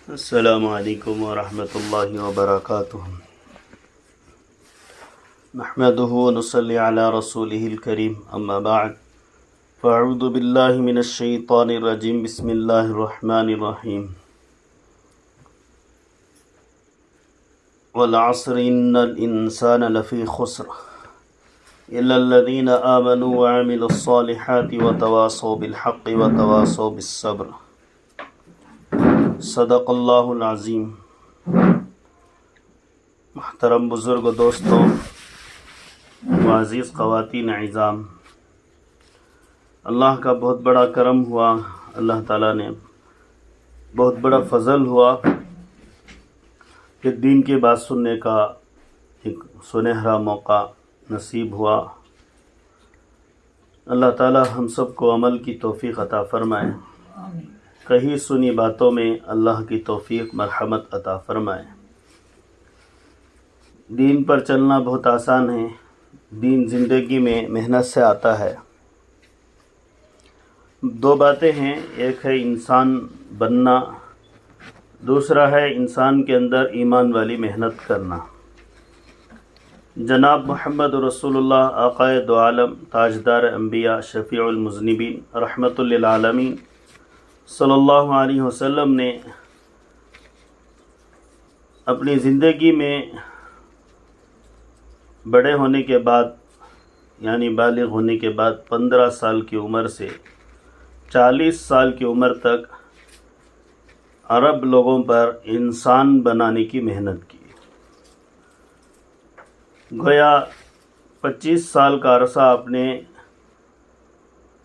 السلام علیکم ورحمۃ اللہ وبرکاتہ۔ نحمده ونصلی علی رسولہ الکریم، اما بعد فاعوذ باللہ من الشیطان الرجیم، بسم اللہ الرحمن الرحیم۔ والعصر ان الانسان لفی خسر الا الذین آمنوا وعملوا الصالحات وتواصوا بالحق وتواصوا بالصبر، صدق اللہ العظیم۔ محترم بزرگ و دوستوں، معزز خواتین اعزام، اللہ کا بہت بڑا کرم ہوا، اللہ تعالیٰ نے بہت بڑا فضل ہوا کہ دین کی بات سننے کا ایک سنہرا موقع نصیب ہوا۔ اللہ تعالیٰ ہم سب کو عمل کی توفیق عطا فرمائے، کہیں سنی باتوں میں اللہ کی توفیق مرحمت عطا فرمائے۔ دین پر چلنا بہت آسان ہے، دین زندگی میں محنت سے آتا ہے۔ دو باتیں ہیں، ایک ہے انسان بننا، دوسرا ہے انسان کے اندر ایمان والی محنت کرنا۔ جناب محمد رسول اللہ آقائے دو عالم، تاجدار انبیاء، شفیع المذنبین، رحمت للعالمین صلی اللہ علیہ وسلم نے اپنی زندگی میں بڑے ہونے کے بعد، یعنی بالغ ہونے کے بعد 15 سال کی عمر سے 40 سال کی عمر تک عرب لوگوں پر انسان بنانے کی محنت کی۔ گویا 25 سال کا عرصہ آپ نے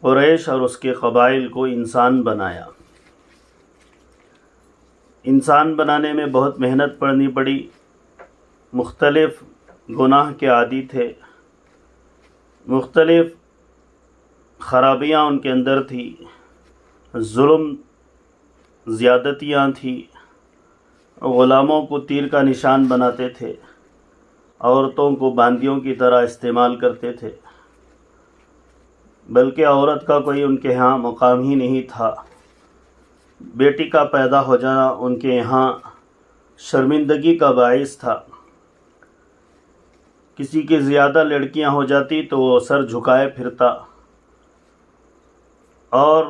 قریش اور اس کے قبائل کو انسان بنایا۔ انسان بنانے میں بہت محنت پڑنی پڑی، مختلف گناہ کے عادی تھے، مختلف خرابیاں ان کے اندر تھی، ظلم زیادتیاں تھیں، غلاموں کو تیر کا نشان بناتے تھے، عورتوں کو باندیوں کی طرح استعمال کرتے تھے، بلکہ عورت کا کوئی ان کے ہاں مقام ہی نہیں تھا۔ بیٹی کا پیدا ہو جانا ان کے یہاں شرمندگی کا باعث تھا۔ کسی کی زیادہ لڑکیاں ہو جاتی تو وہ سر جھکائے پھرتا، اور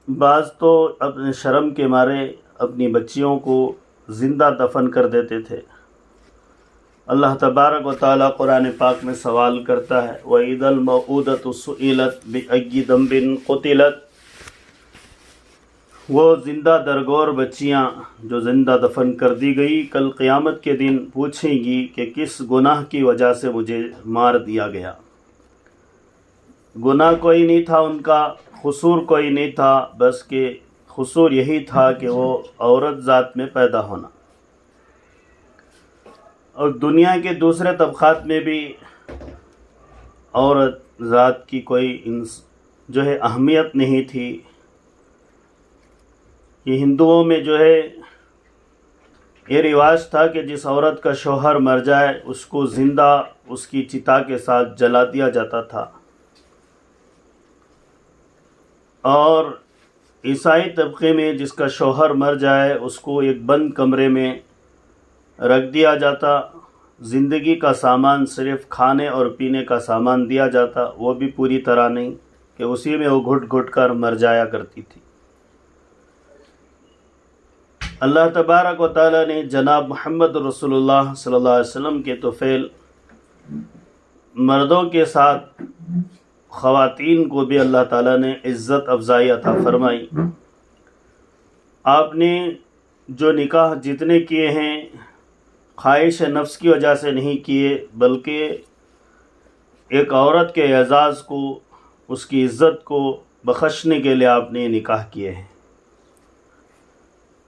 بعض تو اپنے شرم کے مارے اپنی بچیوں کو زندہ دفن کر دیتے تھے۔ اللہ تبارک و تعالیٰ قرآن پاک میں سوال کرتا ہے، وَإِذَا الْمَوْءُودَةُ سُئِلَتْ بِأَيِّ ذَنبٍ قُتِلَتْ۔ وہ زندہ درگور بچیاں جو زندہ دفن کر دی گئی، کل قیامت کے دن پوچھیں گی کہ کس گناہ کی وجہ سے مجھے مار دیا گیا۔ گناہ کوئی نہیں تھا ان کا، قصور کوئی نہیں تھا، بس کہ قصور یہی تھا کہ وہ عورت ذات میں پیدا ہونا۔ اور دنیا کے دوسرے طبقات میں بھی عورت ذات کی کوئی جو ہے اہمیت نہیں تھی۔ یہ ہندوؤں میں جو ہے یہ رواج تھا کہ جس عورت کا شوہر مر جائے اس کو زندہ اس کی چتا کے ساتھ جلا دیا جاتا تھا، اور عیسائی طبقے میں جس کا شوہر مر جائے اس کو ایک بند کمرے میں رکھ دیا جاتا، زندگی کا سامان صرف کھانے اور پینے کا سامان دیا جاتا، وہ بھی پوری طرح نہیں کہ اسی میں وہ گھٹ گھٹ کر مر جایا کرتی تھی۔ اللہ تبارک و تعالیٰ نے جناب محمد رسول اللہ صلی اللہ علیہ وسلم کے طفیل مردوں کے ساتھ خواتین کو بھی اللہ تعالیٰ نے عزت افزائی عطا فرمائی۔ آپ نے جو نکاح جتنے کیے ہیں خواہش نفس کی وجہ سے نہیں کیے، بلکہ ایک عورت کے اعزاز کو، اس کی عزت کو بخشنے کے لیے آپ نے نکاح کیے ہیں۔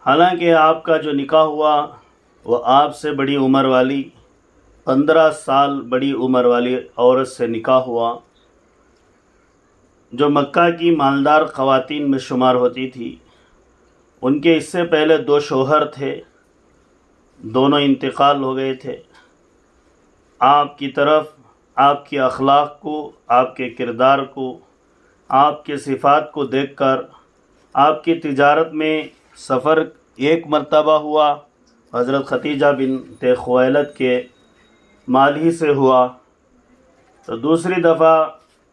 حالانکہ آپ کا جو نکاح ہوا وہ آپ سے بڑی عمر والی 15 سال بڑی عمر والی عورت سے نکاح ہوا، جو مکہ کی مالدار خواتین میں شمار ہوتی تھی۔ ان کے اس سے پہلے 2 شوہر تھے، دونوں انتقال ہو گئے تھے۔ آپ کی طرف آپ کے اخلاق کو، آپ کے کردار کو، آپ کے صفات کو دیکھ کر آپ کی تجارت میں سفر ایک مرتبہ ہوا حضرت خدیجہ بنت خویلد کے مال ہی سے ہوا، تو دوسری دفعہ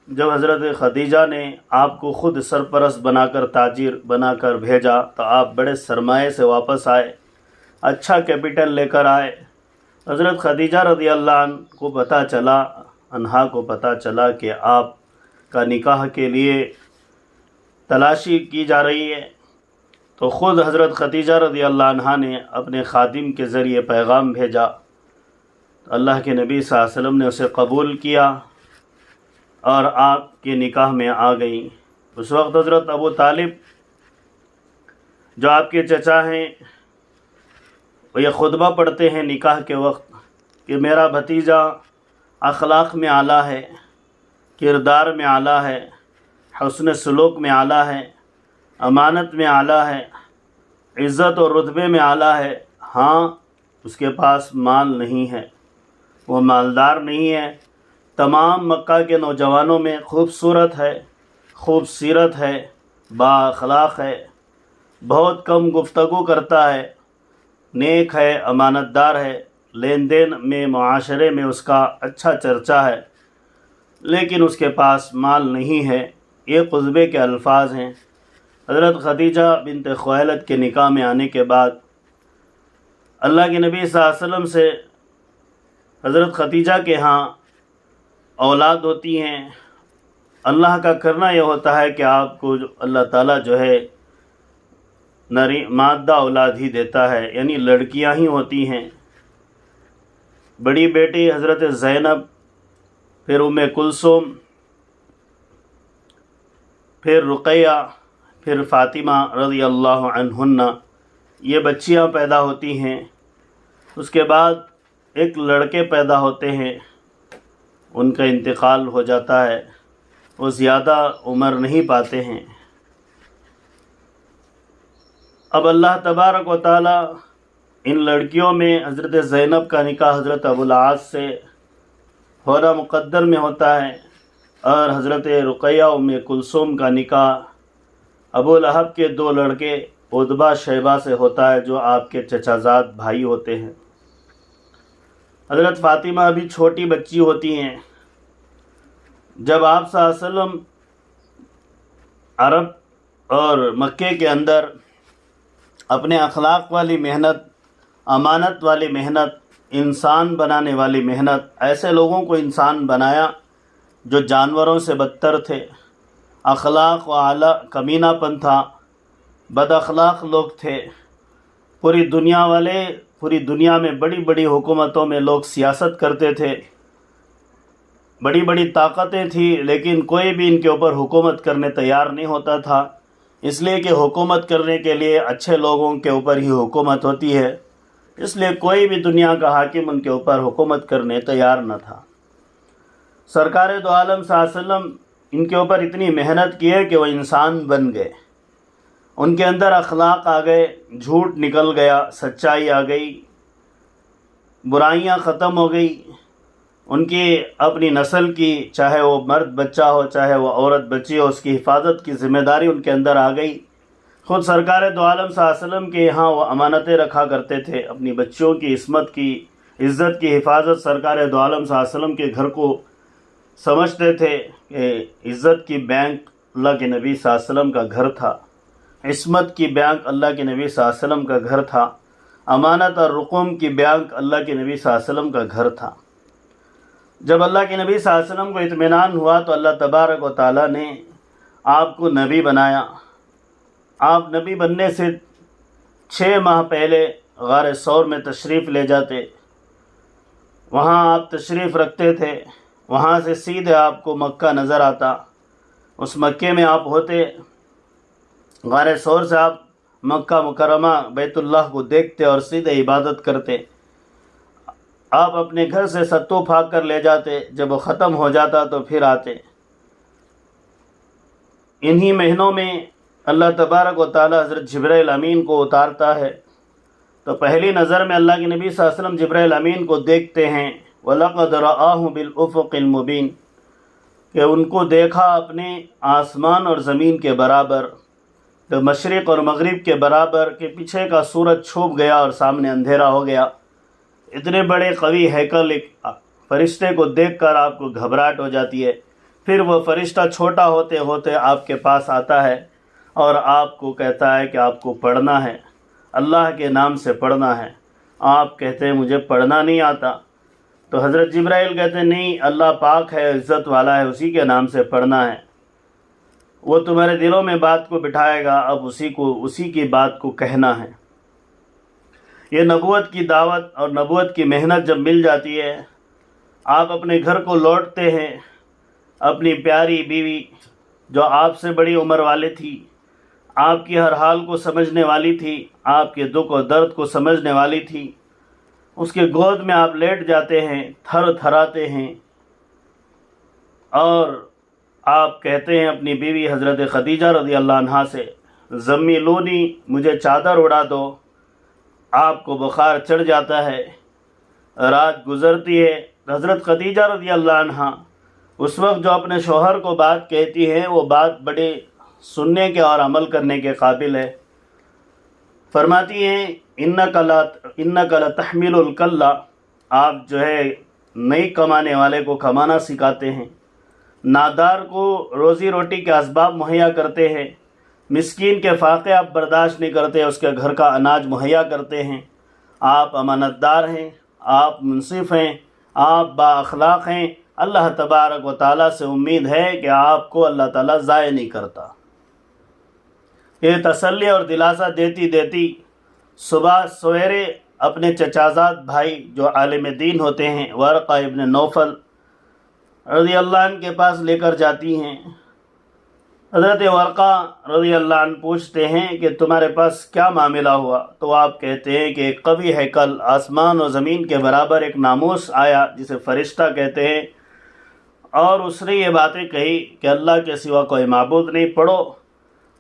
جب حضرت خدیجہ نے آپ کو خود سرپرست بنا کر تاجر بنا کر بھیجا تو آپ بڑے سرمایے سے واپس آئے، اچھا کیپٹل لے کر آئے۔ حضرت خدیجہ رضی اللہ عنہا کو پتہ چلا کہ آپ کا نکاح کے لیے تلاشی کی جا رہی ہے، تو خود حضرت خدیجہ رضی اللہ عنہا نے اپنے خادم کے ذریعے پیغام بھیجا، تو اللہ کے نبی صلی اللہ علیہ وسلم نے اسے قبول کیا اور آپ کے نکاح میں آ گئیں۔ اس وقت حضرت ابو طالب جو آپ کے چچا ہیں وہ یہ خطبہ پڑھتے ہیں نکاح کے وقت کہ میرا بھتیجا اخلاق میں اعلیٰ ہے، کردار میں اعلیٰ ہے، حسن سلوک میں اعلیٰ ہے، امانت میں اعلیٰ ہے، عزت اور رتبے میں اعلیٰ ہے، ہاں اس کے پاس مال نہیں ہے، وہ مالدار نہیں ہے، تمام مکہ کے نوجوانوں میں خوبصورت ہے، خوب سیرت ہے، با اخلاق ہے، بہت کم گفتگو کرتا ہے، نیک ہے، امانت دار ہے، لین دین میں معاشرے میں اس کا اچھا چرچا ہے، لیکن اس کے پاس مال نہیں ہے۔ یہ قصبے کے الفاظ ہیں۔ حضرت خدیجہ بنت خویلد کے نکاح میں آنے کے بعد اللہ کے نبی صلی اللہ علیہ وسلم سے حضرت خدیجہ کے ہاں اولاد ہوتی ہیں۔ اللہ کا کرنا یہ ہوتا ہے کہ آپ کو اللہ تعالیٰ جو ہے مادہ اولاد ہی دیتا ہے، یعنی لڑکیاں ہی ہوتی ہیں۔ بڑی بیٹی حضرت زینب، پھر ام کلثوم، پھر رقیہ، پھر فاطمہ رضی اللہ عنہن، یہ بچیاں پیدا ہوتی ہیں۔ اس کے بعد ایک لڑکے پیدا ہوتے ہیں، ان کا انتقال ہو جاتا ہے، وہ زیادہ عمر نہیں پاتے ہیں۔ اب اللہ تبارک و تعالی ان لڑکیوں میں حضرت زینب کا نکاح حضرت ابو العاص سے ہونا مقدر میں ہوتا ہے، اور حضرت رقیہ ام کلثوم کا نکاح ابو لہب کے دو لڑکے عتبہ شیبہ سے ہوتا ہے، جو آپ کے چچا زاد بھائی ہوتے ہیں۔ حضرت فاطمہ ابھی چھوٹی بچی ہوتی ہیں۔ جب آپ صلی اللہ علیہ وسلم عرب اور مکے کے اندر اپنے اخلاق والی محنت، امانت والی محنت، انسان بنانے والی محنت، ایسے لوگوں کو انسان بنایا جو جانوروں سے بدتر تھے، اخلاق و اعلیٰ کمینہ پن تھا، بد اخلاق لوگ تھے۔ پوری دنیا میں بڑی بڑی حکومتوں میں لوگ سیاست کرتے تھے، بڑی بڑی طاقتیں تھیں، لیکن کوئی بھی ان کے اوپر حکومت کرنے تیار نہیں ہوتا تھا، اس لیے کہ حکومت کرنے کے لیے اچھے لوگوں کے اوپر ہی حکومت ہوتی ہے، اس لیے کوئی بھی دنیا کا حاکم ان کے اوپر حکومت کرنے تیار نہ تھا۔ سرکار دو عالم صلی اللہ علیہ وسلم ان کے اوپر اتنی محنت کی ہے کہ وہ انسان بن گئے، ان کے اندر اخلاق آ گئے، جھوٹ نکل گیا، سچائی آ گئی، برائیاں ختم ہو گئی، ان کی اپنی نسل کی، چاہے وہ مرد بچہ ہو چاہے وہ عورت بچی ہو، اس کی حفاظت کی ذمہ داری ان کے اندر آ گئی۔ خود سرکار دو عالم صلی اللہ علیہ وسلم کے یہاں وہ امانتیں رکھا کرتے تھے، اپنی بچیوں کی عصمت کی، عزت کی حفاظت سرکار دو عالم صلی اللہ علیہ وسلم کے گھر کو سمجھتے تھے کہ عزت کی بینک اللہ کے نبی صلی اللہ علیہ وسلم کا گھر تھا، عصمت کی بینک اللہ کے نبی صلی اللہ علیہ وسلم کا گھر تھا، امانت اور رقوم کی بینک اللہ کے نبی صلی اللہ علیہ وسلم کا گھر تھا۔ جب اللہ کے نبی صلی اللہ علیہ وسلم کو اطمینان ہوا تو اللہ تبارک و تعالیٰ نے آپ کو نبی بنایا۔ آپ نبی بننے سے 6 ماہ پہلے غار ثور میں تشریف لے جاتے، وہاں آپ تشریف رکھتے تھے، وہاں سے سیدھے آپ کو مکہ نظر آتا، اس مکے میں آپ ہوتے، غار ثور سے آپ مکہ مکرمہ بیت اللہ کو دیکھتے اور سیدھے عبادت کرتے۔ آپ اپنے گھر سے ستو پھاک کر لے جاتے، جب وہ ختم ہو جاتا تو پھر آتے۔ انہی مہینوں میں اللہ تبارک و تعالی حضرت جبرائیل امین کو اتارتا ہے، تو پہلی نظر میں اللہ کے نبی صلی اللہ علیہ وسلم جبرائیل امین کو دیکھتے ہیں، وَلَقَدْ رَآهُ بِالْأُفُقِ الْمُبِينِ، کہ ان کو دیکھا اپنے آسمان اور زمین کے برابر، تو مشرق اور مغرب کے برابر کے پیچھے کا سورج چھپ گیا اور سامنے اندھیرا ہو گیا۔ اتنے بڑے قوی ہیکل ایک فرشتے کو دیکھ کر آپ کو گھبراہٹ ہو جاتی ہے۔ پھر وہ فرشتہ چھوٹا ہوتے ہوتے آپ کے پاس آتا ہے اور آپ کو کہتا ہے کہ آپ کو پڑھنا ہے، اللہ کے نام سے پڑھنا ہے۔ آپ کہتے ہیں مجھے پڑھنا نہیں آتا، تو حضرت جبرائیل کہتے ہیں نہیں، اللہ پاک ہے، عزت والا ہے، اسی کے نام سے پڑھنا ہے۔ وہ تمہارے دلوں میں بات کو بٹھائے گا، اب اسی کی بات کو کہنا ہے۔ یہ نبوت کی دعوت اور نبوت کی محنت جب مل جاتی ہے، آپ اپنے گھر کو لوٹتے ہیں، اپنی پیاری بیوی جو آپ سے بڑی عمر والی تھی، آپ کی ہر حال کو سمجھنے والی تھی، آپ کے دکھ و درد کو سمجھنے والی تھی، اس کے گود میں آپ لیٹ جاتے ہیں، تھر تھراتے ہیں، اور آپ کہتے ہیں اپنی بیوی حضرت خدیجہ رضی اللہ عنہا سے، زمیلونی، مجھے چادر اڑا دو۔ آپ کو بخار چڑھ جاتا ہے، رات گزرتی ہے۔ حضرت خدیجہ رضی اللہ عنہا اس وقت جو اپنے شوہر کو بات کہتی ہیں، وہ بات بڑے سننے کے اور عمل کرنے کے قابل ہے۔ فرماتی ہیں انک لتحمل الکلہ، آپ جو ہے نہیں کمانے والے کو کمانا سکھاتے ہیں، نادار کو روزی روٹی کے اسباب مہیا کرتے ہیں، مسکین کے فاقے آپ برداشت نہیں کرتے، اس کے گھر کا اناج مہیا کرتے ہیں، آپ امانت دار ہیں، آپ منصف ہیں، آپ با اخلاق ہیں۔ اللہ تبارک و تعالیٰ سے امید ہے کہ آپ کو اللہ تعالیٰ ضائع نہیں کرتا۔ یہ تسلی اور دلاسا دیتی دیتی صبح سویرے اپنے چچازاد بھائی جو عالم دین ہوتے ہیں، ورقہ ابن نوفل رضی اللہ عنہ کے پاس لے کر جاتی ہیں۔ حضرت ورقہ رضی اللہ عنہ پوچھتے ہیں کہ تمہارے پاس کیا معاملہ ہوا؟ تو آپ کہتے ہیں کہ ایک قوی ہیکل، آسمان و زمین کے برابر ایک ناموس آیا جسے فرشتہ کہتے ہیں، اور اس نے یہ باتیں کہی کہ اللہ کے سوا کوئی معبود نہیں، پڑھو،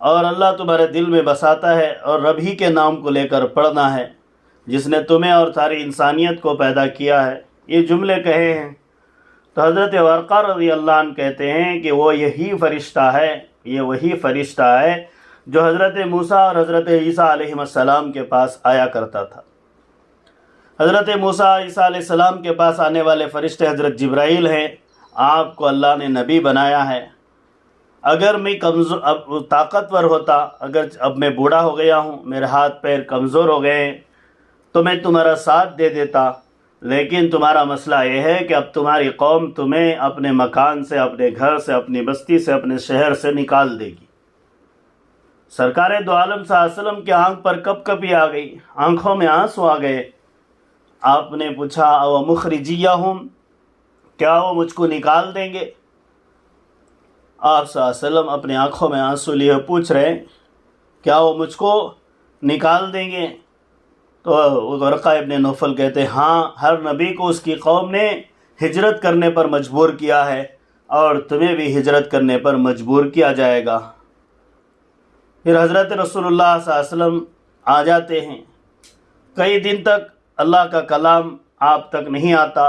اور اللہ تمہارے دل میں بساتا ہے، اور رب ہی کے نام کو لے کر پڑھنا ہے جس نے تمہیں اور ساری انسانیت کو پیدا کیا ہے۔ یہ جملے کہے ہیں تو حضرت ورقہ رضی اللہ عنہ کہتے ہیں کہ وہ یہی فرشتہ ہے، یہ وہی فرشتہ ہے جو حضرت موسیٰ اور حضرت عیسیٰ علیہ السلام کے پاس آیا کرتا تھا۔ حضرت موسیٰ عیسیٰ علیہ السلام کے پاس آنے والے فرشتے حضرت جبرائیل ہیں۔ آپ کو اللہ نے نبی بنایا ہے۔ اگر میں طاقتور ہوتا، اگر اب میں بوڑھا ہو گیا ہوں، میرے ہاتھ پیر کمزور ہو گئے ہیں، تو میں تمہارا ساتھ دے دیتا، لیکن تمہارا مسئلہ یہ ہے کہ اب تمہاری قوم تمہیں اپنے مکان سے، اپنے گھر سے، اپنی بستی سے، اپنے شہر سے نکال دے گی۔ سرکار دو عالم صلی اللہ علیہ وسلم کی آنکھ پر کپ کپی آ گئی، آنکھوں میں آنسو آ گئے۔ آپ نے پوچھا او مخرجیہم، کیا وہ مجھ کو نکال دیں گے؟ آپ صلی اللہ علیہ وسلم اپنے آنکھوں میں آنسو لیے پوچھ رہے ہیں کیا وہ مجھ کو نکال دیں گے؟ تو ورقہ ابن نوفل کہتے ہیں ہاں، ہر نبی کو اس کی قوم نے ہجرت کرنے پر مجبور کیا ہے، اور تمہیں بھی ہجرت کرنے پر مجبور کیا جائے گا۔ پھر حضرت رسول اللہ صلی اللہ علیہ وسلم آ جاتے ہیں۔ کئی دن تک اللہ کا کلام آپ تک نہیں آتا۔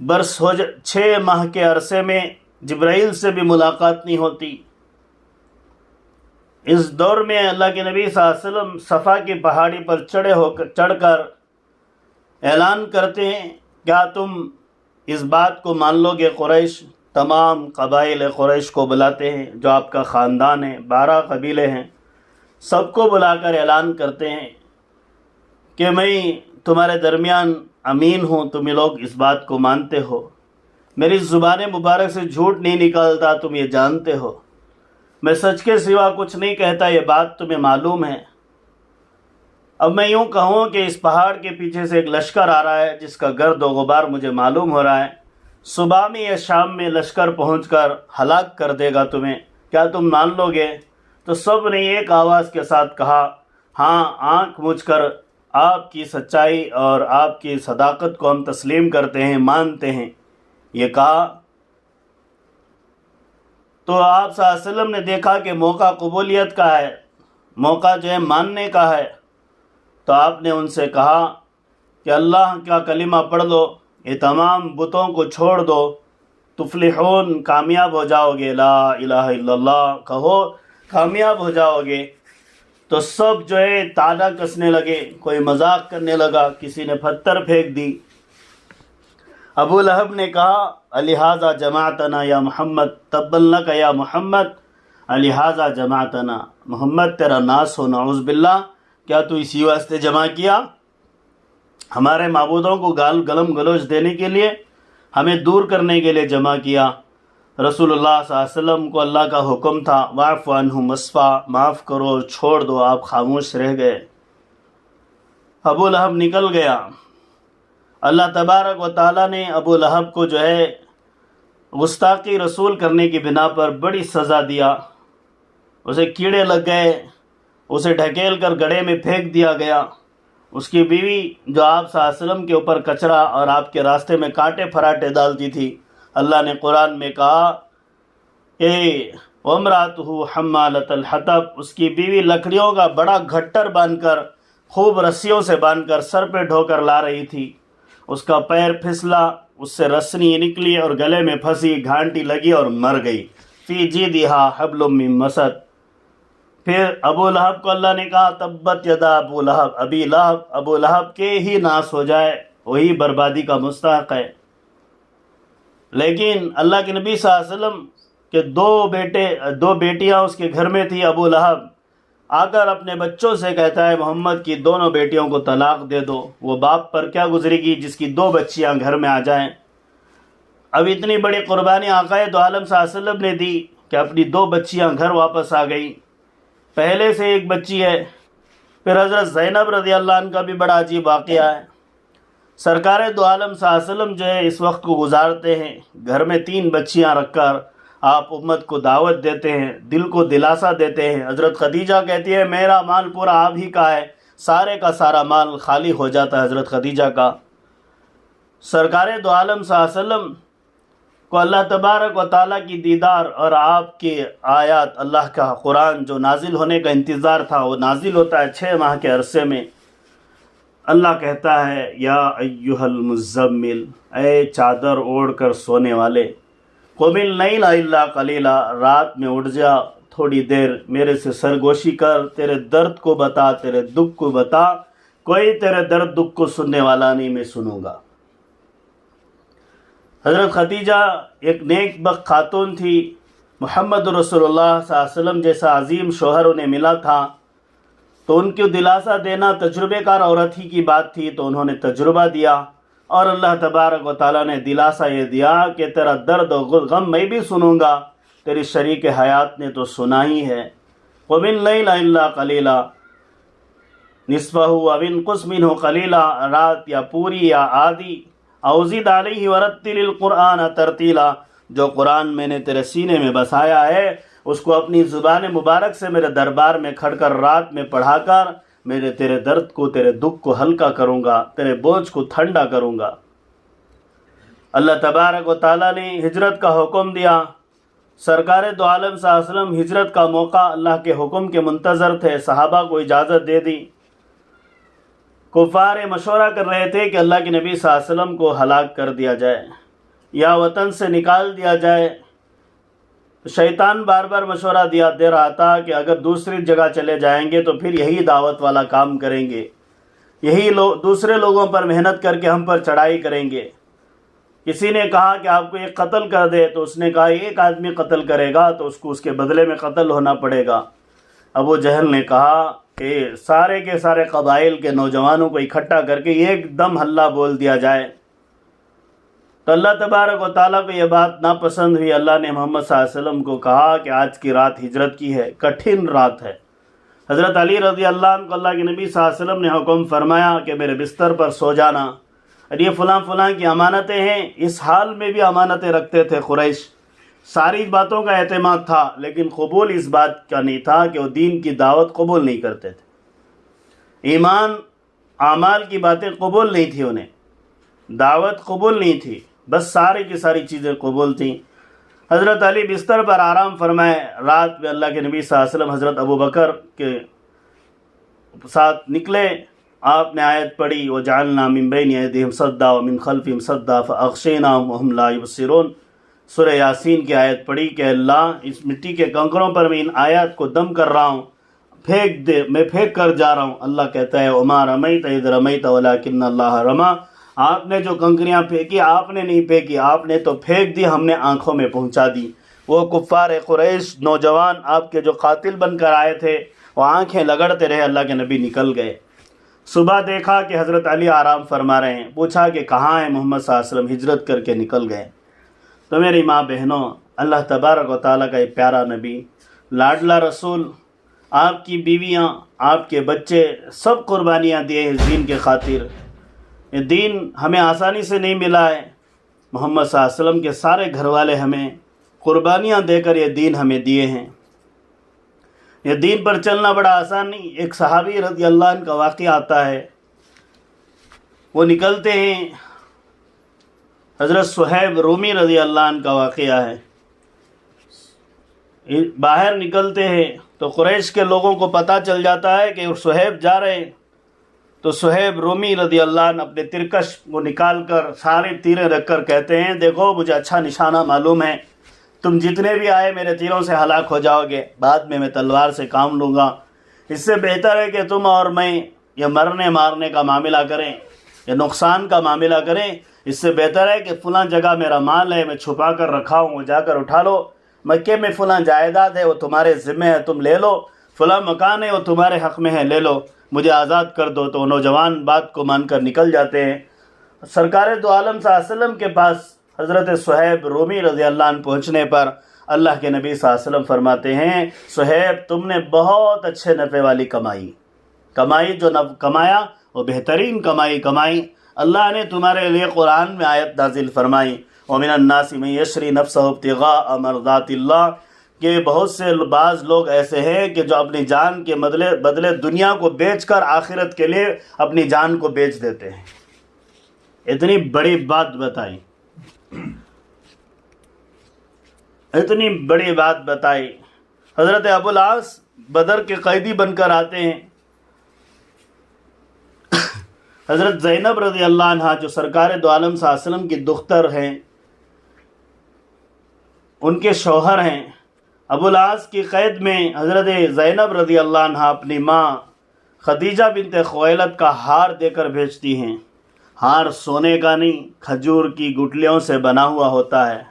برس ہو 6 ماہ کے عرصے میں جبرائیل سے بھی ملاقات نہیں ہوتی۔ اس دور میں اللہ کے نبی صلی اللہ علیہ وسلم صفا کی پہاڑی پر چڑھ کر اعلان کرتے ہیں، کیا تم اس بات کو مان لو گے؟ قریش، تمام قبائل قریش کو بلاتے ہیں، جو آپ کا خاندان ہے، 12 قبیلے ہیں، سب کو بلا کر اعلان کرتے ہیں کہ میں تمہارے درمیان امین ہوں، تم لوگ اس بات کو مانتے ہو، میری زبان مبارک سے جھوٹ نہیں نکلتا، تم یہ جانتے ہو، میں سچ کے سوا کچھ نہیں کہتا، یہ بات تمہیں معلوم ہے۔ اب میں یوں کہوں کہ اس پہاڑ کے پیچھے سے ایک لشکر آ رہا ہے جس کا گرد و غبار مجھے معلوم ہو رہا ہے، صبح میں یا شام میں لشکر پہنچ کر ہلاک کر دے گا تمہیں، کیا تم مان لو گے؟ تو سب نے ایک آواز کے ساتھ کہا ہاں، آنکھ موچھ کر آپ کی سچائی اور آپ کی صداقت کو ہم تسلیم کرتے ہیں، مانتے ہیں، یہ کہا۔ تو آپ صلی اللہ علیہ وسلم نے دیکھا کہ موقع قبولیت کا ہے، موقع جو ہے ماننے کا ہے، تو آپ نے ان سے کہا کہ اللہ کا کلمہ پڑھ لو، یہ تمام بتوں کو چھوڑ دو، تفلحون، کامیاب ہو جاؤ گے، لا الہ الا اللہ کہو کامیاب ہو جاؤ گے، تو سب جو ہے تانا کسنے لگے، کوئی مذاق کرنے لگا، کسی نے پتھر پھینک دی۔ ابو لہب نے کہا لہٰذا جماعتنا یا محمد، تبا لک یا محمد، لہٰذا جماعتنا، محمد تیرا ناس ہو، نعوذ باللہ، کیا تو اسی واسطے جمع کیا؟ ہمارے معبودوں کو گلم گلوچ دینے کے لیے، ہمیں دور کرنے کے لیے جمع کیا۔ رسول اللہ صلی اللہ علیہ وسلم کو اللہ کا حکم تھا واعف عنہم واصفح، معاف کرو، چھوڑ دو، آپ خاموش رہ گئے۔ ابو لہب نکل گیا۔ اللہ تبارک و تعالیٰ نے ابو لہب کو جو ہے گستاخی رسول کرنے کی بنا پر بڑی سزا دیا۔ اسے کیڑے لگ گئے، اسے ڈھکیل کر گڑھے میں پھینک دیا گیا۔ اس کی بیوی جو آپ صلی اللہ علیہ وسلم کے اوپر کچرا اور آپ کے راستے میں کانٹے پھراٹے ڈالتی تھی، اللہ نے قرآن میں کہا کہ وامرأتہ حمالۃ الحطب، اس کی بیوی لکڑیوں کا بڑا گھٹر باندھ کر، خوب رسیوں سے باندھ کر سر پہ ڈھو کر لا رہی تھی۔ اس کا پیر پھسلا، اس سے رسنی نکلی اور گلے میں پھنسی، گھانٹی لگی اور مر گئی۔ فی جیدہا حبل من مسد۔ پھر ابو لہب کو اللہ نے کہا تبت یدا ابو لہب، ابو لہب کے ہی ناس ہو جائے، وہی بربادی کا مستحق ہے۔ لیکن اللہ کے نبی صلی اللہ علیہ وسلم کے دو بیٹیاں اس کے گھر میں تھی۔ ابو لہب آ کر اپنے بچوں سے کہتا ہے محمد کی دونوں بیٹیوں کو طلاق دے دو۔ وہ باپ پر کیا گزرے گی جس کی 2 بچیاں گھر میں آ جائیں۔ اب اتنی بڑی قربانی آقائے دو عالم صلی اللہ علیہ وسلم نے دی کہ اپنی 2 بچیاں گھر واپس آ گئیں۔ پہلے سے ایک بچی ہے۔ پھر حضرت زینب رضی اللہ عنہ کا بھی بڑا عجیب واقعہ ہے۔ سرکار دو عالم صلی اللہ علیہ وسلم جو ہے اس وقت کو گزارتے ہیں، گھر میں 3 بچیاں رکھ کر آپ امت کو دعوت دیتے ہیں، دل کو دلاسا دیتے ہیں۔ حضرت خدیجہ کہتی ہے میرا مال پورا آپ ہی کا ہے، سارے کا سارا مال خالی ہو جاتا ہے حضرت خدیجہ کا۔ سرکار دو عالم صلی اللہ علیہ وسلم کو اللہ تبارک و تعالیٰ کی دیدار اور آپ کی آیات، اللہ کا قرآن جو نازل ہونے کا انتظار تھا، وہ نازل ہوتا ہے 6 ماہ کے عرصے میں۔ اللہ کہتا ہے یا ایھا المزمل، اے چادر اوڑھ کر سونے والے، قم اللیل الا قلیلا، رات میں اٹھ جا تھوڑی دیر، میرے سے سرگوشی کر، تیرے درد کو بتا، تیرے دکھ کو بتا، کوئی تیرے درد دکھ کو سننے والا نہیں، میں سنوں گا۔ حضرت خدیجہ ایک نیک بخت خاتون تھی، محمد رسول اللہ صلی اللہ علیہ وسلم جیسا عظیم شوہر انہیں ملا تھا، تو ان کو دلاسا دینا تجربے کار عورت ہی کی بات تھی، تو انہوں نے تجربہ دیا اور اللہ تبارک و تعالیٰ نے دلاسا یہ دیا کہ تیرا درد و غم میں بھی سنوں گا، تیری شریک حیات نے تو سنا ہی ہے۔ قم اللیل الا قلیلا نصفہ او انقص منہ قلیلا، رات یا پوری یا آدھی، او زد علیہ ورتل القرآن ترتیلا، جو قرآن میں نے تیرے سینے میں بسایا ہے اس کو اپنی زبان مبارک سے میرے دربار میں کھڑ کر رات میں پڑھا کر، میرے تیرے درد کو، تیرے دکھ کو ہلکا کروں گا، تیرے بوجھ کو ٹھنڈا کروں گا۔ اللہ تبارک و تعالیٰ نے ہجرت کا حکم دیا۔ سرکار دو عالم صلی اللہ علیہ وسلم ہجرت کا موقع اللہ کے حکم کے منتظر تھے، صحابہ کو اجازت دے دی۔ کفار مشورہ کر رہے تھے کہ اللہ کے نبی صلی اللہ علیہ وسلم کو ہلاک کر دیا جائے یا وطن سے نکال دیا جائے۔ شیطان بار بار مشورہ دے رہا تھا کہ اگر دوسری جگہ چلے جائیں گے تو پھر یہی دعوت والا کام کریں گے، یہی دوسرے لوگوں پر محنت کر کے ہم پر چڑھائی کریں گے۔ کسی نے کہا کہ آپ کو ایک قتل کر دے، تو اس نے کہا ایک آدمی قتل کرے گا تو اس کو اس کے بدلے میں قتل ہونا پڑے گا۔ ابو جہل نے کہا کہ سارے کے سارے قبائل کے نوجوانوں کو اکٹھا کر کے ایک دم ہلہ بول دیا جائے۔ تو اللہ تبارک و تعالیٰ کو یہ بات ناپسند ہوئی۔ اللہ نے محمد صلی اللہ علیہ وسلم کو کہا کہ آج کی رات ہجرت کی ہے، کٹھن رات ہے۔ حضرت علی رضی اللہ عنہ کو اللہ کے نبی صلی اللہ علیہ وسلم نے حکم فرمایا کہ میرے بستر پر سو جانا، اور یہ فلاں فلاں کی امانتیں ہیں۔ اس حال میں بھی امانتیں رکھتے تھے قریش، ساری باتوں کا اعتماد تھا، لیکن قبول اس بات کا نہیں تھا کہ وہ دین کی دعوت قبول نہیں کرتے تھے۔ ایمان اعمال کی باتیں قبول نہیں تھی، انہیں دعوت قبول نہیں تھی، بس ساری کی ساری چیزیں قبول تھیں۔ حضرت علی بستر پر آرام فرمائے۔ رات میں اللہ کے نبی صلی اللہ علیہ وسلم حضرت ابو بکر کے ساتھ نکلے، آپ نے آیت پڑھی وَجَعَلْنَا مِن بَيْنِ أَيْدِيهِمْ صَدًّا وَمِن خَلْفِهِمْ صَدًّا فَأَغْشَيْنَاهُمْ وَهُمْ لَا يُبْصِرُونَ۔ سورہ یاسین کی آیت پڑھی کہ اللہ اس مٹی کے کنکروں پر میں ان آیات کو دم کر رہا ہوں، پھینک دے، میں پھینک کر جا رہا ہوں۔ اللہ کہتا ہے وما رمیت اذ رمیت ولکن اللہ رمی، آپ نے جو کنکریاں پھینکی آپ نے نہیں پھینکی، آپ نے تو پھینک دی، ہم نے آنکھوں میں پہنچا دی۔ وہ کفار قریش نوجوان آپ کے جو قاتل بن کر آئے تھے وہ آنکھیں لگڑتے رہے، اللہ کے نبی نکل گئے۔ صبح دیکھا کہ حضرت علی آرام فرما رہے ہیں، پوچھا کہ کہاں ہیں محمد صلی اللہ علیہ وسلم، ہجرت کر کے نکل گئے۔ تو میری ماں بہنوں، اللہ تبارک و تعالیٰ کا ایک پیارا نبی، لاڈلا رسول، آپ کی بیویاں، آپ کے بچے سب قربانیاں دیے اس دین کے خاطر۔ یہ دین ہمیں آسانی سے نہیں ملا ہے، محمد صلی اللہ علیہ وسلم کے سارے گھر والے ہمیں قربانیاں دے کر یہ دین ہمیں دیے ہیں۔ یہ دین پر چلنا بڑا آسان نہیں۔ ایک صحابی رضی اللہ عنہ کا واقعہ آتا ہے، وہ نکلتے ہیں، حضرت صہیب رومی رضی اللہ عنہ کا واقعہ ہے، باہر نکلتے ہیں تو قریش کے لوگوں کو پتہ چل جاتا ہے کہ صہیب جا رہے ہیں، تو صہیب رومی رضی اللہ عنہ اپنے ترکش کو نکال کر سارے تیریں رکھ کر کہتے ہیں دیکھو مجھے اچھا نشانہ معلوم ہے، تم جتنے بھی آئے میرے تیروں سے ہلاک ہو جاؤ گے، بعد میں تلوار سے کام لوں گا، اس سے بہتر ہے کہ تم اور میں یہ مرنے مارنے کا معاملہ کریں، یہ نقصان کا معاملہ کریں، اس سے بہتر ہے کہ فلاں جگہ میرا مال ہے میں چھپا کر رکھا ہوں، وہ جا کر اٹھا لو، مکے میں فلاں جائیداد ہے وہ تمہارے ذمہ ہے تم لے لو، فلاں مکان ہے وہ تمہارے حق میں ہے لے لو، مجھے آزاد کر دو۔ تو نوجوان بات کو مان کر نکل جاتے ہیں۔ سرکار دو عالم صلی اللہ علیہ وسلم کے پاس حضرت صہیب رومی رضی اللہ عنہ پہنچنے پر اللہ کے نبی صلی اللہ علیہ وسلم فرماتے ہیں صہیب تم نے بہت اچھے نفع والی کمائی جو کمایا وہ بہترین کمائی اللہ نے تمہارے لیے قرآن میں آیت نازل فرمائی وَمِنَ النَّاسِ مَن يَشْرِي نَفْسَهُ ابْتِغَاءَ مَرْضَاتِ اللَّهِ، کہ بہت سے بعض لوگ ایسے ہیں کہ جو اپنی جان کے بدلے دنیا کو بیچ کر آخرت کے لیے اپنی جان کو بیچ دیتے ہیں۔ اتنی بڑی بات بتائی، حضرت ابو العاص بدر کے قیدی بن کر آتے ہیں۔ حضرت زینب رضی اللہ عنہ جو سرکار دو عالم صلی اللہ علیہ وسلم کی دختر ہیں، ان کے شوہر ہیں، ابو العاص کی قید میں حضرت زینب رضی اللہ عنہ اپنی ماں خدیجہ بنت خویلد کا ہار دے کر بھیجتی ہیں۔ ہار سونے کا نہیں، کھجور کی گٹلیوں سے بنا ہوا ہوتا ہے،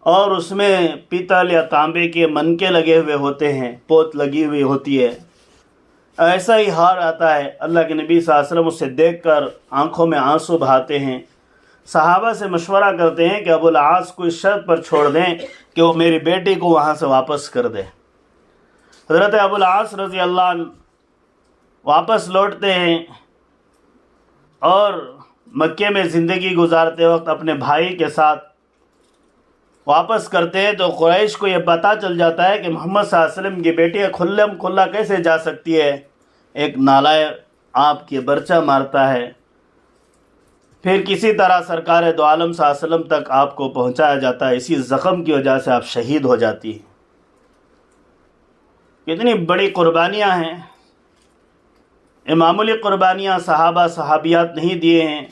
اور اس میں پیتل یا تانبے کے منکے لگے ہوئے ہوتے ہیں، پوت لگی ہوئی ہوتی ہے۔ ایسا ہی ہار آتا ہے، اللہ کے نبی صلی اللہ علیہ وسلم اسے دیکھ کر آنکھوں میں آنسو بہاتے ہیں، صحابہ سے مشورہ کرتے ہیں کہ ابو العاص کو اس شرط پر چھوڑ دیں کہ وہ میری بیٹی کو وہاں سے واپس کر دے۔ حضرت ابو العاص رضی اللہ عنہ واپس لوٹتے ہیں اور مکے میں زندگی گزارتے وقت اپنے بھائی کے ساتھ واپس کرتے ہیں تو قریش کو یہ پتہ چل جاتا ہے کہ محمد صلی اللہ علیہ وسلم کی بیٹی کھلم کھلا کیسے جا سکتی ہے، ایک نالائق آپ کی برچہ مارتا ہے، پھر کسی طرح سرکار دو عالم صلی اللہ علیہ وسلم تک آپ کو پہنچایا جاتا ہے، اسی زخم کی وجہ سے آپ شہید ہو جاتی ہیں۔ کتنی بڑی قربانیاں ہیں، یہ معمولی قربانیاں صحابہ صحابیات نہیں دیے ہیں،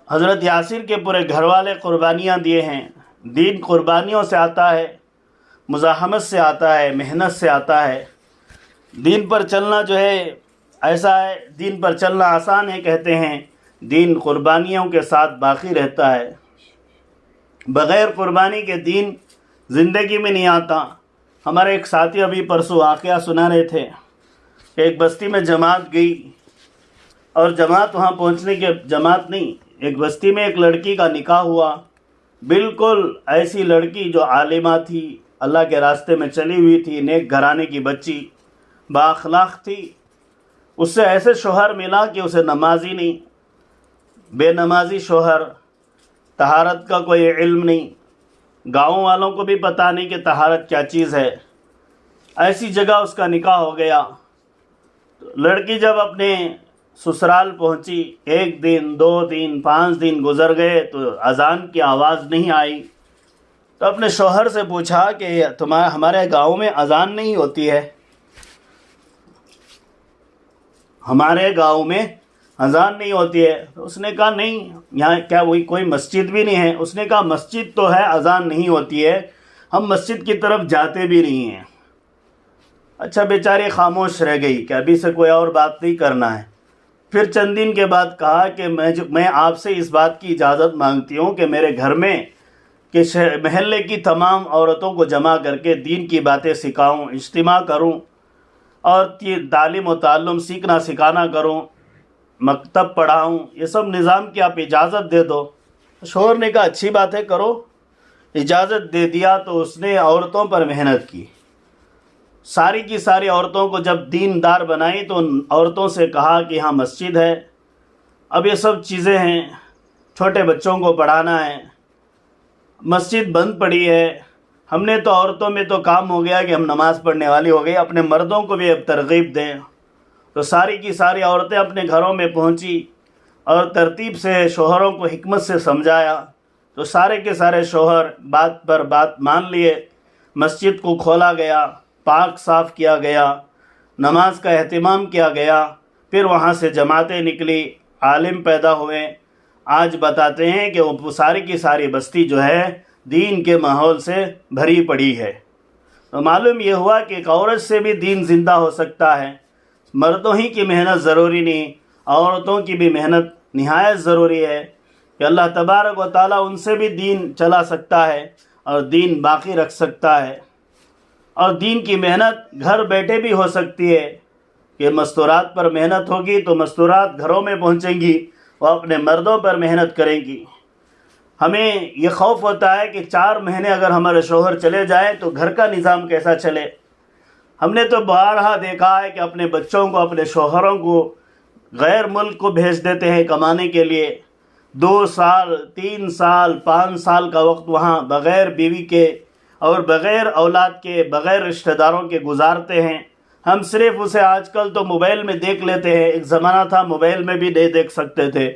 حضرت یاسر کے پورے گھر والے قربانیاں دیے ہیں۔ دین قربانیوں سے آتا ہے، مزاحمت سے آتا ہے، محنت سے آتا ہے۔ دین پر چلنا جو ہے ایسا ہے، دین پر چلنا آسان ہے کہتے ہیں، دین قربانیوں کے ساتھ باقی رہتا ہے۔ بغیر قربانی کے دین زندگی میں نہیں آتا۔ ہمارے ایک ساتھی ابھی پرسوں واقعہ سنا رہے تھے کہ ایک بستی میں جماعت گئی، اور جماعت وہاں پہنچنے کے جماعت نہیں، ایک بستی میں ایک لڑکی کا نکاح ہوا، بالکل ایسی لڑکی جو عالمہ تھی، اللہ کے راستے میں چلی ہوئی تھی، نیک گھرانے کی بچی، با اخلاق تھی۔ اس سے ایسے شوہر ملا کہ اسے نمازی نہیں، بے نمازی شوہر، طہارت کا کوئی علم نہیں، گاؤں والوں کو بھی پتہ نہیں کہ طہارت کیا چیز ہے۔ ایسی جگہ اس کا نکاح ہو گیا۔ لڑکی جب اپنے سسرال پہنچی، 1 دن 2 دن 5 دن گزر گئے تو اذان کی آواز نہیں آئی، تو اپنے شوہر سے پوچھا کہ ہمارے گاؤں میں اذان نہیں ہوتی ہے، ہمارے گاؤں میں اذان نہیں ہوتی ہے. تو اس نے کہا نہیں، یہاں کیا وہی کوئی مسجد بھی نہیں ہے؟ اس نے کہا مسجد تو ہے، اذان نہیں ہوتی ہے، ہم مسجد کی طرف جاتے بھی نہیں ہیں. اچھا بیچاری خاموش رہ گئی کہ ابھی سے کوئی اور بات نہیں کرنا ہے. پھر چند دن کے بعد کہا کہ میں آپ سے اس بات کی اجازت مانگتی ہوں کہ میرے گھر میں کہ محلے کی تمام عورتوں کو جمع کر کے دین کی باتیں سکھاؤں، اجتماع کروں اور تعلیم و تعلم سیکھنا سکھانا کروں، مکتب پڑھاؤں، یہ سب نظام کی آپ اجازت دے دو. شوہر نے کہا اچھی بات ہے، کرو. اجازت دے دیا تو اس نے عورتوں پر محنت کی. ساری کی ساری عورتوں کو جب دیندار بنائی تو ان عورتوں سے کہا کہ یہاں مسجد ہے، اب یہ سب چیزیں ہیں، چھوٹے بچوں کو پڑھانا ہے، مسجد بند پڑی ہے. ہم نے تو عورتوں میں تو کام ہو گیا کہ ہم نماز پڑھنے والی ہو گئی، اپنے مردوں کو بھی اب ترغیب دیں. تو ساری کی ساری عورتیں اپنے گھروں میں پہنچی اور ترتیب سے شوہروں کو حکمت سے سمجھایا. تو سارے کے سارے شوہر بات پر بات مان لیے. مسجد کو کھولا گیا، پاک صاف کیا گیا، نماز کا اہتمام کیا گیا. پھر وہاں سے جماعتیں نکلی، عالم پیدا ہوئے. آج بتاتے ہیں کہ وہ ساری کی ساری بستی جو ہے دین کے ماحول سے بھری پڑی ہے. تو معلوم یہ ہوا کہ ایک عورت سے بھی دین زندہ ہو سکتا ہے. مردوں ہی کی محنت ضروری نہیں، عورتوں کی بھی محنت نہایت ضروری ہے کہ اللہ تبارک و تعالیٰ ان سے بھی دین چلا سکتا ہے اور دین باقی رکھ سکتا ہے. اور دین کی محنت گھر بیٹھے بھی ہو سکتی ہے کہ مستورات پر محنت ہوگی تو مستورات گھروں میں پہنچیں گی، وہ اپنے مردوں پر محنت کریں گی. ہمیں یہ خوف ہوتا ہے کہ 4 مہینے اگر ہمارے شوہر چلے جائیں تو گھر کا نظام کیسا چلے. ہم نے تو بارہا دیکھا ہے کہ اپنے بچوں کو، اپنے شوہروں کو غیر ملک کو بھیج دیتے ہیں کمانے کے لیے. 2 سال 3 سال 5 سال کا وقت وہاں بغیر بیوی کے اور بغیر اولاد کے، بغیر رشتہ داروں کے گزارتے ہیں. ہم صرف اسے آج کل تو موبائل میں دیکھ لیتے ہیں، ایک زمانہ تھا موبائل میں بھی نہیں دیکھ سکتے تھے.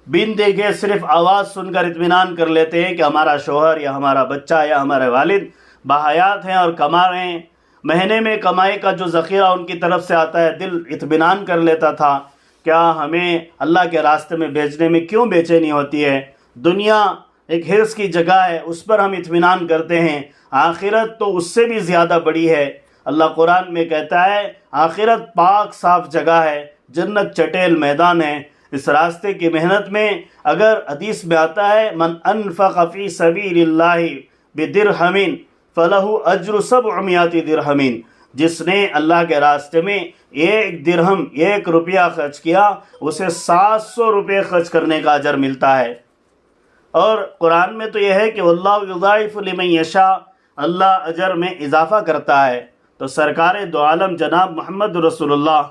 بن دیکھے صرف آواز سن کر اطمینان کر لیتے ہیں کہ ہمارا شوہر یا ہمارا بچہ یا ہمارے والد باحیات ہیں اور کما رہے ہیں. مہینے میں کمائی کا جو ذخیرہ ان کی طرف سے آتا ہے دل اطمینان کر لیتا تھا. کیا ہمیں اللہ کے راستے میں بھیجنے میں کیوں بے چینی ہوتی ہے؟ دنیا ایک حرص کی جگہ ہے، اس پر ہم اطمینان کرتے ہیں. آخرت تو اس سے بھی زیادہ بڑی ہے. اللہ قرآن میں کہتا ہے آخرت پاک صاف جگہ ہے، جنت چٹیل میدان ہے. اس راستے کی محنت میں اگر حدیث میں آتا ہے من انفق فی سبیل اللہ بدرہم فلہ اجر 700 درہم، جس نے اللہ کے راستے میں 1 درہم 1 روپیہ خرچ کیا اسے 700 روپے خرچ کرنے کا اجر ملتا ہے. اور قرآن میں تو یہ ہے کہ واللہ یضاعف لمن یشاء، اللہ اجر میں اضافہ کرتا ہے. تو سرکار دو عالم جناب محمد رسول اللہ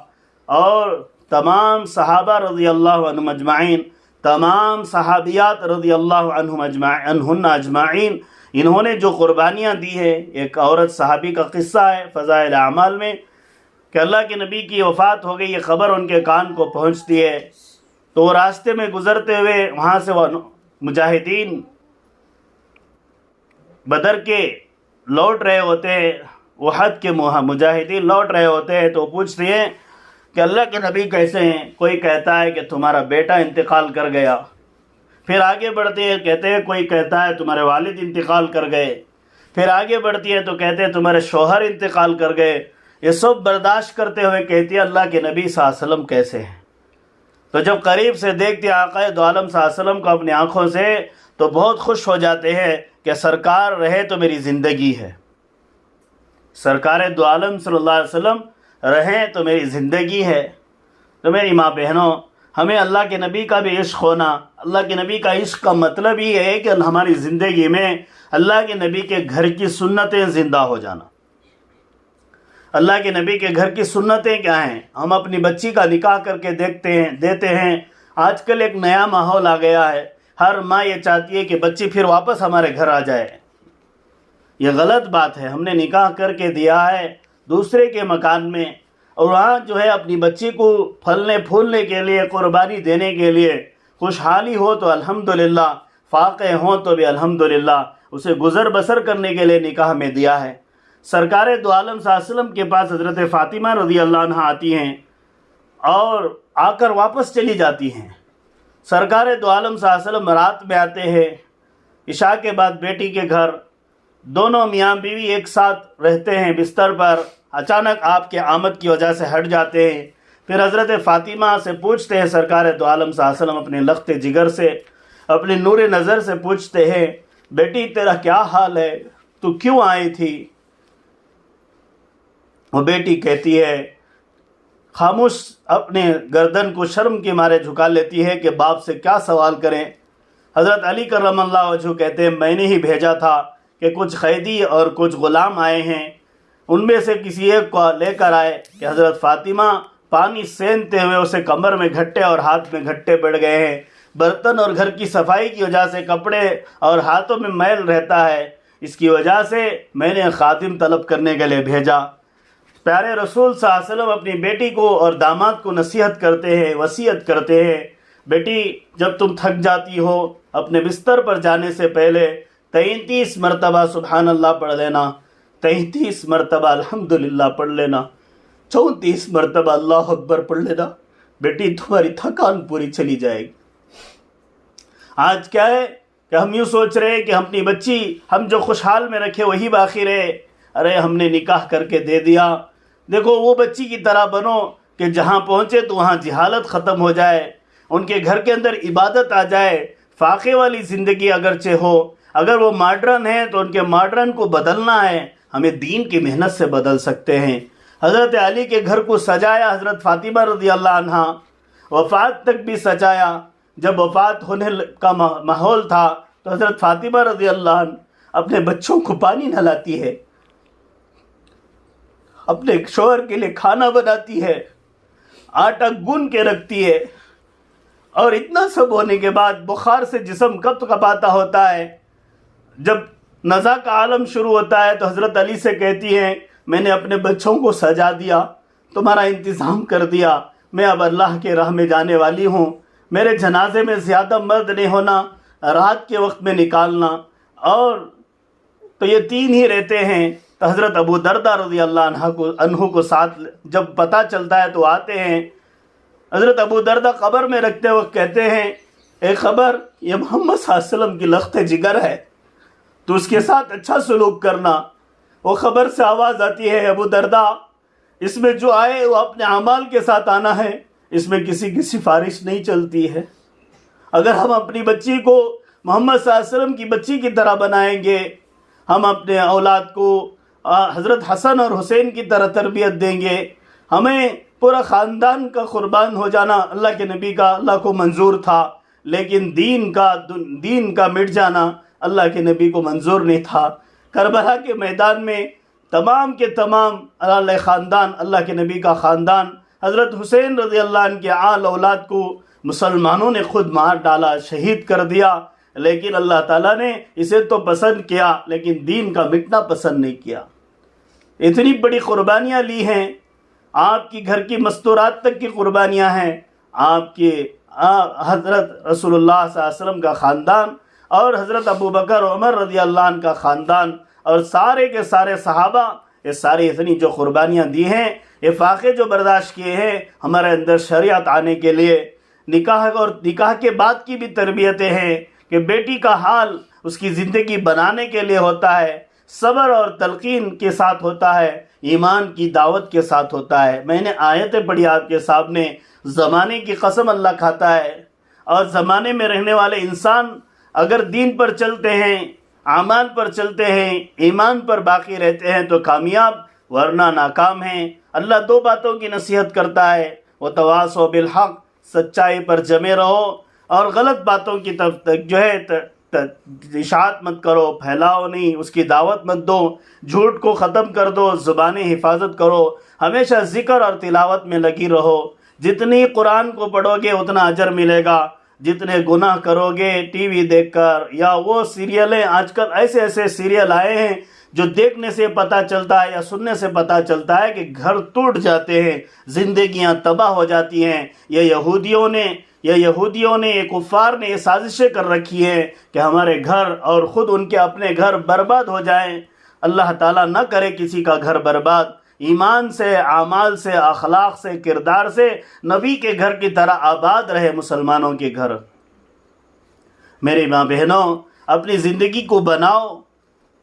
اور تمام صحابہ رضی اللہ عنہم اجمعین، تمام صحابیات رضی اللہ عنہن اجمعین، انہوں نے جو قربانیاں دی ہیں. ایک عورت صحابی کا قصہ ہے فضائل اعمال میں کہ اللہ کے نبی کی وفات ہو گئی، یہ خبر ان کے کان کو پہنچتی ہے. تو وہ راستے میں گزرتے ہوئے وہاں سے وہ مجاہدین بدر کے لوٹ رہے ہوتے ہیں، احد کے مجاہدین لوٹ رہے ہوتے ہیں. تو پوچھتے ہیں کہ اللہ کے نبی کیسے ہیں؟ کوئی کہتا ہے کہ تمہارا بیٹا انتقال کر گیا. پھر آگے بڑھتے ہیں، کہتے ہیں کوئی کہتا ہے تمہارے والد انتقال کر گئے. پھر آگے بڑھتی ہے تو کہتے ہیں تمہارے شوہر انتقال کر گئے. یہ سب برداشت کرتے ہوئے کہتی ہے اللہ کے نبی صلی اللہ علیہ وسلم کیسے ہیں؟ تو جب قریب سے دیکھتے آقا دو عالم صلی اللہ علیہ وسلم کو اپنی آنکھوں سے تو بہت خوش ہو جاتے ہیں کہ سرکار رہے تو میری زندگی ہے. سرکار دو عالم صلی اللہ علیہ وسلم رہیں تو میری زندگی ہے. تو میری ماں بہنوں، ہمیں اللہ کے نبی کا بھی عشق ہونا، اللہ کے نبی کا عشق کا مطلب یہ ہے کہ ہماری زندگی میں اللہ کے نبی کے گھر کی سنتیں زندہ ہو جانا. اللہ کے نبی کے گھر کی سنتیں کیا ہیں؟ ہم اپنی بچی کا نکاح کر کے دیتے ہیں. آج کل ایک نیا ماحول آ گیا ہے، ہر ماں یہ چاہتی ہے کہ بچی پھر واپس ہمارے گھر آ جائے. یہ غلط بات ہے. ہم نے نکاح کر کے دیا ہے دوسرے کے مکان میں، اور وہاں جو ہے اپنی بچی کو پھلنے پھولنے کے لیے، قربانی دینے کے لیے، خوشحالی ہو تو الحمدللہ، فاقے ہوں تو بھی الحمدللہ، اسے گزر بسر کرنے کے لیے نکاح میں دیا ہے. سرکار دو عالم صلی اللہ علیہ وسلم کے پاس حضرت فاطمہ رضی اللہ عنہ آتی ہیں اور آ کر واپس چلی جاتی ہیں۔ سرکار دو عالم صلی اللہ علیہ وسلم رات میں آتے ہیں عشاء کے بعد بیٹی کے گھر، دونوں میاں بیوی ایک ساتھ رہتے ہیں بستر پر، اچانک آپ کے آمد کی وجہ سے ہٹ جاتے ہیں۔ پھر حضرت فاطمہ سے پوچھتے ہیں سرکار دو عالم صلی اللہ علیہ وسلم اپنے لخت جگر سے، اپنی نور نظر سے پوچھتے ہیں، بیٹی تیرا کیا حال ہے، تو کیوں آئی تھی؟ وہ بیٹی کہتی ہے، خاموش اپنے گردن کو شرم کے مارے جھکا لیتی ہے کہ باپ سے کیا سوال کریں۔ حضرت علی کرم اللہ وجہہ کہتے ہیں، میں نے ہی بھیجا تھا کہ کچھ قیدی اور کچھ غلام آئے ہیں، ان میں سے کسی ایک کو لے کر آئے کہ حضرت فاطمہ پانی سینتے ہوئے اسے کمر میں گھٹے اور ہاتھ میں گھٹے پڑ گئے ہیں، برتن اور گھر کی صفائی کی وجہ سے کپڑے اور ہاتھوں میں میل رہتا ہے، اس کی وجہ سے میں نے خادم طلب کرنے کے لیے بھیجا۔ پیارے رسول صلی اللہ علیہ وسلم اپنی بیٹی کو اور داماد کو نصیحت کرتے ہیں، وصیت کرتے ہیں، بیٹی جب تم تھک جاتی ہو اپنے بستر پر جانے سے پہلے 33 مرتبہ سبحان اللہ پڑھ لینا، 33 مرتبہ الحمدللہ پڑھ لینا، 34 مرتبہ اللہ اکبر پڑھ لینا، بیٹی تمہاری تھکان پوری چلی جائے گی۔ آج کیا ہے کہ ہم یوں سوچ رہے ہیں کہ ہم اپنی بچی ہم جو خوشحال میں رکھے وہی باقی رہے، ارے ہم نے نکاح کر کے دے دیا۔ دیکھو وہ بچی کی طرح بنو کہ جہاں پہنچے تو وہاں جہالت ختم ہو جائے، ان کے گھر کے اندر عبادت آ جائے، فاقے والی زندگی اگرچہ ہو، اگر وہ ماڈرن ہیں تو ان کے ماڈرن کو بدلنا ہے، ہمیں دین کی محنت سے بدل سکتے ہیں۔ حضرت علی کے گھر کو سجایا حضرت فاطمہ رضی اللہ عنہ، وفات تک بھی سجایا۔ جب وفات ہونے کا ماحول تھا تو حضرت فاطمہ رضی اللہ عنہ اپنے بچوں کو پانی نہلاتی ہے، اپنے شوہر کے لیے کھانا بناتی ہے، آٹا گون کے رکھتی ہے، اور اتنا سب ہونے کے بعد بخار سے جسم کب کپاتا ہوتا ہے، جب نزا کا عالم شروع ہوتا ہے تو حضرت علی سے کہتی ہیں، میں نے اپنے بچوں کو سجا دیا، تمہارا انتظام کر دیا، میں اب اللہ کے راہ میں جانے والی ہوں، میرے جنازے میں زیادہ مرد نہیں ہونا، رات کے وقت میں نکالنا۔ اور تو یہ تین ہی رہتے ہیں۔ تو حضرت ابو دردہ رضی اللہ عنہ کو ساتھ جب پتہ چلتا ہے تو آتے ہیں۔ حضرت ابو دردہ قبر میں رکھتے وقت کہتے ہیں، اے خبر، یہ محمد صلی اللہ علیہ وسلم کی لخت جگر ہے، تو اس کے ساتھ اچھا سلوک کرنا۔ وہ خبر سے آواز آتی ہے، ابو دردہ، اس میں جو آئے وہ اپنے اعمال کے ساتھ آنا ہے، اس میں کسی کی سفارش نہیں چلتی ہے۔ اگر ہم اپنی بچی کو محمد صلی اللہ علیہ وسلم کی بچی کی طرح بنائیں گے، ہم اپنے اولاد کو حضرت حسن اور حسین کی طرح تربیت دیں گے، ہمیں پورا خاندان کا قربان ہو جانا اللہ کے نبی کا اللہ کو منظور تھا، لیکن دین کا مٹ جانا اللہ کے نبی کو منظور نہیں تھا۔ کربلا کے میدان میں تمام کے تمام اللہ خاندان، اللہ کے نبی کا خاندان، حضرت حسین رضی اللہ عنہ کے آل اولاد کو مسلمانوں نے خود مار ڈالا، شہید کر دیا، لیکن اللہ تعالیٰ نے اسے تو پسند کیا لیکن دین کا مٹنا پسند نہیں کیا۔ اتنی بڑی قربانیاں لی ہیں، آپ کی گھر کی مستورات تک کی قربانیاں ہیں، آپ کے حضرت رسول اللہ صلی اللہ علیہ وسلم کا خاندان اور حضرت ابو بکر عمر رضی اللہ عنہ کا خاندان اور سارے کے سارے صحابہ، یہ ساری اتنی جو قربانیاں دی ہیں، یہ فاقے جو برداشت کیے ہیں ہمارے اندر شریعت آنے کے لیے، نکاح اور نکاح کے بعد کی بھی تربیتیں ہیں کہ بیٹی کا حال اس کی زندگی بنانے کے لیے ہوتا ہے، صبر اور تلقین کے ساتھ ہوتا ہے، ایمان کی دعوت کے ساتھ ہوتا ہے۔ میں نے آیتیں پڑھی آپ کے سامنے، زمانے کی قسم اللہ کھاتا ہے، اور زمانے میں رہنے والے انسان اگر دین پر چلتے ہیں، اعمال پر چلتے ہیں، ایمان پر باقی رہتے ہیں تو کامیاب، ورنہ ناکام ہیں۔ اللہ دو باتوں کی نصیحت کرتا ہے، وتواصوا بالحق، سچائی پر جمے رہو اور غلط باتوں کی طرف جو ہے اشاعت مت کرو، پھیلاؤ نہیں، اس کی دعوت مت دو، جھوٹ کو ختم کر دو، زبانی حفاظت کرو، ہمیشہ ذکر اور تلاوت میں لگی رہو۔ جتنی قرآن کو پڑھو گے اتنا اجر ملے گا، جتنے گناہ کرو گے ٹی وی دیکھ کر یا وہ سیریلیں، آج کل ایسے ایسے سیریل آئے ہیں جو دیکھنے سے پتہ چلتا ہے یا سننے سے پتہ چلتا ہے کہ گھر ٹوٹ جاتے ہیں، زندگیاں تباہ ہو جاتی ہیں۔ یہ یہودیوں نے یہ کفار نے یہ سازشیں کر رکھی ہیں کہ ہمارے گھر اور خود ان کے اپنے گھر برباد ہو جائیں۔ اللہ تعالیٰ نہ کرے کسی کا گھر برباد، ایمان سے، اعمال سے، اخلاق سے، کردار سے نبی کے گھر کی طرح آباد رہے مسلمانوں کے گھر۔ میری ماں بہنوں، اپنی زندگی کو بناؤ،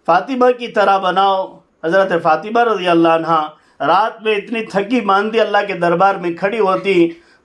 فاطمہ کی طرح بناؤ۔ حضرت فاطمہ رضی اللہ عنہ رات میں اتنی تھکی ماندی اللہ کے دربار میں کھڑی ہوتی،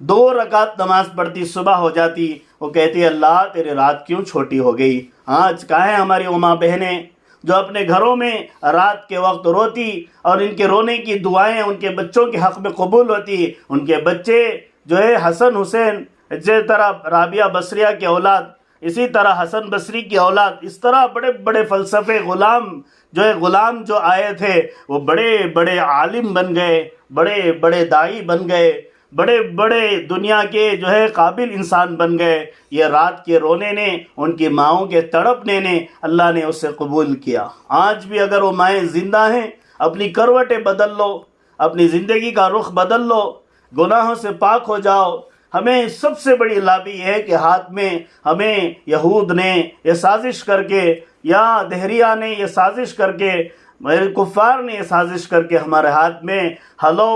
2 رکعت نماز پڑھتی، صبح ہو جاتی، وہ کہتی اللہ تیری رات کیوں چھوٹی ہو گئی۔ آج کہاں ہیں ہماری ماں بہنیں جو اپنے گھروں میں رات کے وقت روتی، اور ان کے رونے کی دعائیں ان کے بچوں کے حق میں قبول ہوتی۔ ان کے بچے جو ہے حسن حسین، اسی طرح رابعہ بصریہ کی اولاد، اسی طرح حسن بصری کی اولاد، اس طرح بڑے بڑے فلسفے غلام جو آئے تھے وہ بڑے بڑے عالم بن گئے، بڑے بڑے داعی بن گئے، بڑے بڑے دنیا کے جو ہے قابل انسان بن گئے۔ یہ رات کے رونے نے، ان کی ماؤں کے تڑپنے نے اللہ نے اسے قبول کیا۔ آج بھی اگر وہ مائیں زندہ ہیں، اپنی کروٹیں بدل لو، اپنی زندگی کا رخ بدل لو، گناہوں سے پاک ہو جاؤ۔ ہمیں سب سے بڑی لابی یہ ہے کہ ہاتھ میں ہمیں یہود نے یہ سازش کر کے، یا دہریہ نے یہ سازش کر کے، کفار نے یہ سازش کر کے ہمارے ہاتھ میں ہلو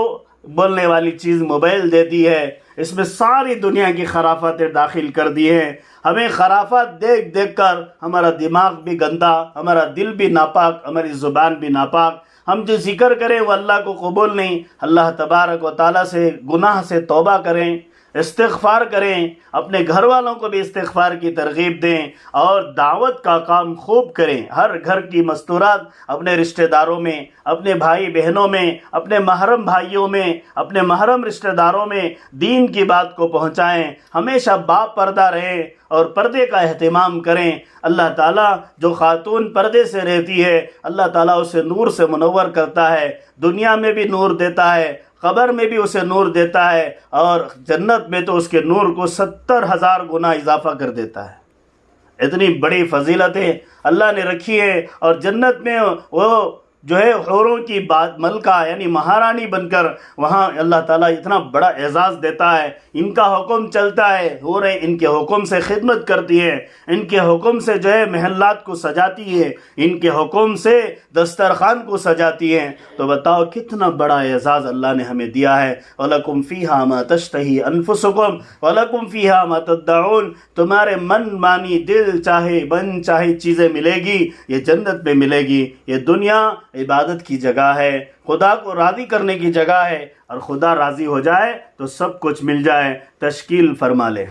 بولنے والی چیز موبائل دے دی ہے۔ اس میں ساری دنیا کی خرافاتیں داخل کر دی ہیں۔ ہمیں خرافات دیکھ دیکھ کر ہمارا دماغ بھی گندا، ہمارا دل بھی ناپاک، ہماری زبان بھی ناپاک۔ ہم جو ذکر کریں وہ اللہ کو قبول نہیں۔ اللہ تبارک و تعالیٰ سے گناہ سے توبہ کریں، استغفار کریں، اپنے گھر والوں کو بھی استغفار کی ترغیب دیں، اور دعوت کا کام خوب کریں۔ ہر گھر کی مستورات اپنے رشتہ داروں میں، اپنے بھائی بہنوں میں، اپنے محرم بھائیوں میں، اپنے محرم رشتہ داروں میں دین کی بات کو پہنچائیں۔ ہمیشہ باپردہ رہیں اور پردے کا اہتمام کریں۔ اللہ تعالیٰ جو خاتون پردے سے رہتی ہے، اللہ تعالیٰ اسے نور سے منور کرتا ہے، دنیا میں بھی نور دیتا ہے، قبر میں بھی اسے نور دیتا ہے، اور جنت میں تو اس کے نور کو 70,000 گنا اضافہ کر دیتا ہے۔ اتنی بڑی فضیلتیں اللہ نے رکھی ہے، اور جنت میں وہ جو ہے حوروں کی بات ملکہ یعنی مہارانی بن کر وہاں اللہ تعالیٰ اتنا بڑا اعزاز دیتا ہے۔ ان کا حکم چلتا ہے، حوریں ان کے حکم سے خدمت کرتی ہیں، ان کے حکم سے جو ہے محلات کو سجاتی ہے، ان کے حکم سے دسترخوان کو سجاتی ہیں۔ تو بتاؤ کتنا بڑا اعزاز اللہ نے ہمیں دیا ہے۔ وَلَكُمْ فِيهَا مَا تَشْتَهِي أَنفُسُكُمْ وَلَكُمْ فِيهَا مَا تَدَّعُونَ، تمہارے من مانی دل چاہے من چاہے چیزیں ملے گی، یہ جنت میں ملے گی۔ یہ دنیا عبادت کی جگہ ہے، خدا کو راضی کرنے کی جگہ ہے، اور خدا راضی ہو جائے تو سب کچھ مل جائے۔ تشکیل فرما لے۔